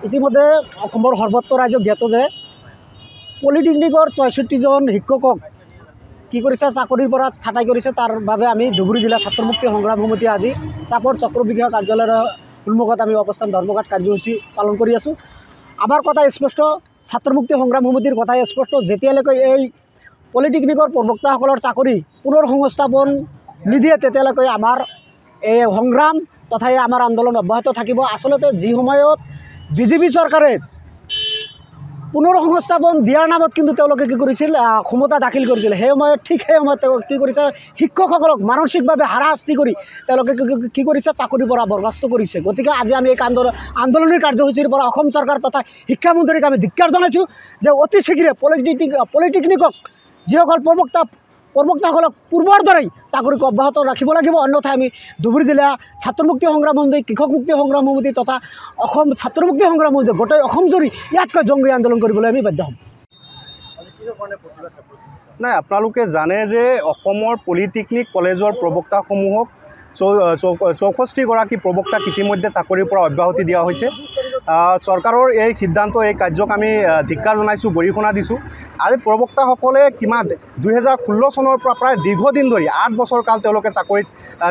ইতিমধ্যে সৰ্বত্ৰ ৰাজ্যক জ্ঞাত যে পলিটেকনিকৰ ৬৪ জন শিক্ষকক কি কৰিছে চাকৰিৰ পৰা ছাঁটাই কৰিছে। তাৰ বাবে আমি ধুবুৰী জিলা ছাত্ৰ মুক্তি সংগ্ৰাম সমিতি আজি চাপৰ চক্ৰবিষয়া কাৰ্যালয়ৰ সন্মুখত আমি অৱস্থান ধৰ্মঘট কাৰ্যসূচী পালন কৰি আছোঁ। আমাৰ কথা স্পষ্ট, ছাত্ৰ মুক্তি সংগ্ৰাম সমিতিৰ কথাই স্পষ্ট, যেতিয়ালৈকে এই পলিটেকনিকৰ প্ৰবক্তাসকলৰ চাকৰি পুনৰ সংস্থাপন নিদিয়ে তেতিয়ালৈকে আমাৰ এই সংগ্ৰাম তথা আমাৰ আন্দোলন অব্যাহত থাকিব। আচলতে যি সময়ত বিজেপি চৰকাৰে পুনৰ সংস্থাপন দিয়াৰ নামত কিন্তু তেওঁলোকে কি কৰিছিল, ক্ষমতা দাখিল কৰিছিল। সেই সময়ত সেই সময়ত তেওঁ কি কৰিছে, শিক্ষকসকলক মানসিকভাৱে হাৰাশাস্তি কৰি তেওঁলোকে কি কৰিছে, চাকৰিৰ পৰা বৰখাস্ত কৰিছে। গতিকে আজি আমি এই আন্দোলনৰ কাৰ্যসূচীৰ পৰা অসম চৰকাৰ তথা শিক্ষামন্ত্ৰীক আমি ধিক্কাৰ জনাইছোঁ যে অতি শীঘ্ৰে পলিটেকনিকক যিসকল প্ৰবক্তাসকলক পূৰ্বৰ দৰেই চাকৰিক অব্যাহত ৰাখিব লাগিব, অন্যথাই আমি ধুবুৰী জিলা ছাত্ৰ মুক্তি সংগ্ৰাম সমিতি, কৃষক মুক্তি সংগ্ৰাম সমিতি তথা অসম ছাত্ৰ মুক্তি সংগ্ৰাম সমিতি গোটেই অসম জুৰি ইয়াতকৈ জংগী আন্দোলন কৰিবলৈ আমি বাধ্য হ'ম। নাই, আপোনালোকে জানে যে অসমৰ পলিটেকনিক কলেজৰ প্ৰবক্তাসমূহক ৬৪গৰাকী প্ৰবক্তাক ইতিমধ্যে চাকৰিৰ পৰা অব্যাহতি দিয়া হৈছে। চৰকাৰৰ এই সিদ্ধান্ত, এই কাৰ্যক আমি ধিক্কাৰ জনাইছোঁ, গৰিহণা দিছোঁ। আজি প্ৰবক্তাসকলে কিমান ২০১৬ চনৰ পৰা প্ৰায় দীৰ্ঘদিন ধৰি ৮ বছৰ কাল তেওঁলোকে চাকৰিত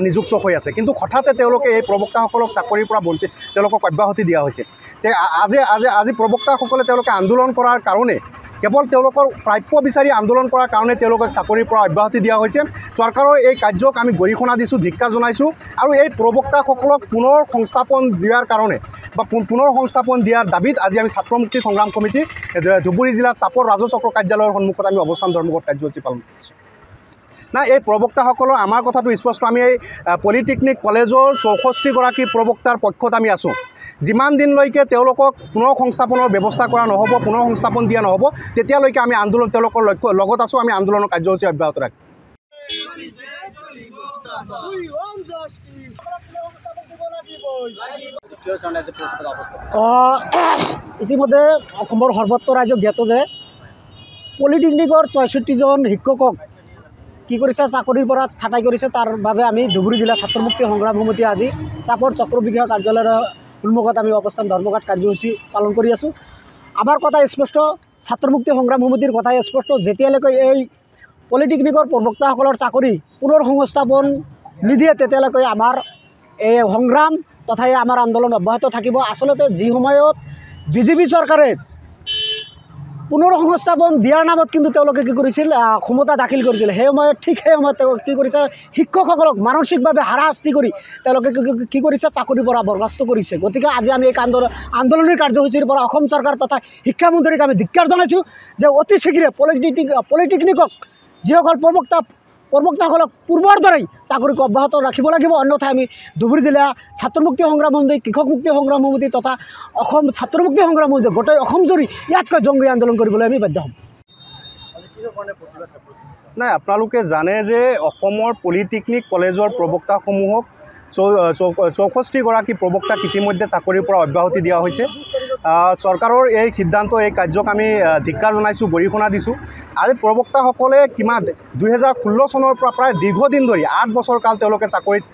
নিযুক্ত হৈ আছে, কিন্তু হঠাতে তেওঁলোকে এই প্ৰবক্তাসকলক চাকৰিৰ পৰা বঞ্চিত, তেওঁলোকক অব্যাহতি দিয়া হৈছে। আজি প্ৰবক্তাসকলে তেওঁলোকে আন্দোলন কৰাৰ কাৰণে, কেৱল তেওঁলোকৰ প্ৰাপ্য বিচাৰি আন্দোলন কৰাৰ কাৰণে তেওঁলোকক চাকৰিৰ পৰা অব্যাহতি দিয়া হৈছে। চৰকাৰৰ এই কাৰ্যক আমি গৰিহণা দিছোঁ, ধিক্কাৰ জনাইছোঁ। আৰু এই প্ৰবক্তাসকলক পুনৰ সংস্থাপন দিয়াৰ কাৰণে বা পুনৰ সংস্থাপন দিয়াৰ দাবীত আজি আমি ছাত্ৰ মুক্তি সংগ্ৰাম সমিতি ধুবুৰী জিলাৰ চাপৰ ৰাজচক্ৰ কাৰ্যালয়ৰ সন্মুখত আমি অৱস্থান ধৰ্মঘট কাৰ্যসূচী পালন কৰিছোঁ। নাই, এই প্ৰবক্তাসকলৰ আমাৰ কথাটো স্পষ্ট, আমি এই পলিটেকনিক কলেজৰ ৬৪গৰাকী প্ৰবক্তাৰ পক্ষত আমি আছোঁ। যিমান দিনলৈকে তেওঁলোকক পুনৰ সংস্থাপনৰ ব্যৱস্থা কৰা নহ'ব, পুনৰ সংস্থাপন দিয়া নহ'ব, তেতিয়ালৈকে আমি আন্দোলন তেওঁলোকৰ লগত আছোঁ। আমি আন্দোলনৰ কাৰ্যসূচী অব্যাহত ৰাখিম। ইতিমধ্যে অসমৰ সৰ্বত্ৰ ৰাজ্যক জ্ঞাত যে পলিটেকনিকৰ ৬৪ জন শিক্ষকক কি কৰিছে চাকৰিৰ পৰা ছাঁটাই কৰিছে। তাৰ বাবে আমি ধুবুৰী জিলা ছাত্ৰ মুক্তি সংগ্ৰাম সমিতি আজি চাপৰ চক্ৰবিষয়া কাৰ্যালয়ৰ সন্মুখত আমি অৱস্থান ধৰ্মঘট কাৰ্যসূচী পালন কৰি আছোঁ। আমাৰ কথা স্পষ্ট, ছাত্ৰ মুক্তি সংগ্ৰাম সমিতিৰ কথাই স্পষ্ট, যেতিয়ালৈকে এই পলিটেকনিকৰ প্ৰবক্তাসকলৰ চাকৰি পুনৰ সংস্থাপন নিদিয়ে তেতিয়ালৈকে আমাৰ এই সংগ্ৰাম তথা আমাৰ আন্দোলন অব্যাহত থাকিব। আচলতে যি সময়ত বিজেপি চৰকাৰে পুনৰ সংস্থাপন দিয়াৰ নামত কিন্তু তেওঁলোকে কি কৰিছিল, ক্ষমতা দাখিল কৰিছিল। সেই সময়ত তেওঁ কি কৰিছে, শিক্ষকসকলক মানসিকভাৱে হাৰাশাস্তি কৰি তেওঁলোকে কি কৰিছে, চাকৰিৰ পৰা বৰখাস্ত কৰিছে। গতিকে আজি আমি এই আন্দোলনৰ কাৰ্যসূচীৰ পৰা অসম চৰকাৰ তথা শিক্ষামন্ত্ৰীক আমি ধিক্কাৰ জনাইছোঁ যে অতি শীঘ্ৰে পলিটেকনিকক যিসকল প্ৰবক্তাসকলক পূৰ্বৰ দৰেই চাকৰিক অব্যাহত ৰাখিব লাগিব, অন্যথাই আমি ধুবুৰী জিলা ছাত্ৰ মুক্তি সংগ্ৰাম সমিতি, কৃষক মুক্তি সংগ্ৰাম সমিতি তথা অসম ছাত্ৰ মুক্তি সংগ্ৰাম সমিতি গোটেই অসম জুৰি ইয়াতকৈ জংগী আন্দোলন কৰিবলৈ আমি বাধ্য হ'ম। নাই, আপোনালোকে জানে যে অসমৰ পলিটেকনিক কলেজৰ প্ৰবক্তাসমূহক ৬৪গৰাকী প্ৰবক্তাক ইতিমধ্যে চাকৰিৰ পৰা অব্যাহতি দিয়া হৈছে। চৰকাৰৰ এই সিদ্ধান্ত, এই কাৰ্যক আমি ধিক্কাৰ জনাইছোঁ, গৰিহণা দিছোঁ। আজি প্ৰবক্তাসকলে কিমান ২০১৬ চনৰ পৰা প্ৰায় দীৰ্ঘদিন ধৰি ৮ বছৰ কাল তেওঁলোকে চাকৰিত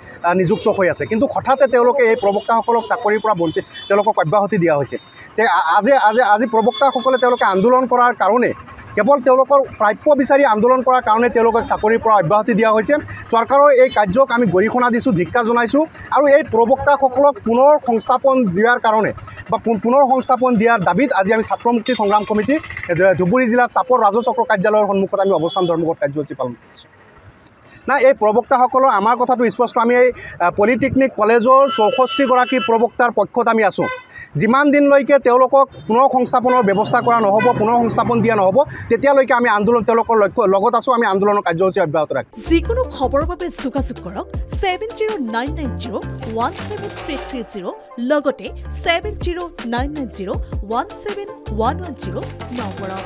নিযুক্ত হৈ আছে, কিন্তু হঠাতে তেওঁলোকে এই প্ৰবক্তাসকলক চাকৰিৰ পৰা বঞ্চিত, তেওঁলোকক অব্যাহতি দিয়া হৈছে। আজি প্ৰবক্তাসকলে তেওঁলোকে আন্দোলন কৰাৰ কাৰণে, কেৱল তেওঁলোকৰ প্ৰাপ্য বিচাৰি আন্দোলন কৰাৰ কাৰণে তেওঁলোকক চাকৰিৰ পৰা অব্যাহতি দিয়া হৈছে। চৰকাৰৰ এই কাৰ্যক আমি গৰিহণা দিছোঁ, ধিক্কাৰ জনাইছোঁ। আৰু এই প্ৰবক্তাসকলক পুনৰ সংস্থাপন দিয়াৰ কাৰণে বা পুনৰ সংস্থাপন দিয়াৰ দাবীত আজি আমি ছাত্ৰ মুক্তি সংগ্ৰাম সমিতি ধুবুৰী জিলাৰ চাপৰ ৰাজচক্ৰ কাৰ্যালয়ৰ সন্মুখত আমি অৱস্থান ধৰ্মঘট কাৰ্যসূচী পালন কৰিছোঁ। নাই, এই প্ৰবক্তাসকলৰ আমাৰ কথাটো স্পষ্ট, আমি এই পলিটেকনিক কলেজৰ ৬৪গৰাকী প্ৰবক্তাৰ পক্ষত আমি আছোঁ। যিমান দিনলৈকে তেওঁলোকক পুনৰ সংস্থাপনৰ ব্যৱস্থা কৰা নহ'ব, পুনৰ সংস্থাপন দিয়া নহ'ব, তেতিয়ালৈকে আমি আন্দোলন তেওঁলোকৰ লগত আছোঁ। আমি আন্দোলনৰ কাৰ্যসূচী অব্যাহত ৰাখিম। যিকোনো খবৰৰ বাবে যোগাযোগ কৰক 7099017330 লগতে 7099017110 নম্বৰত।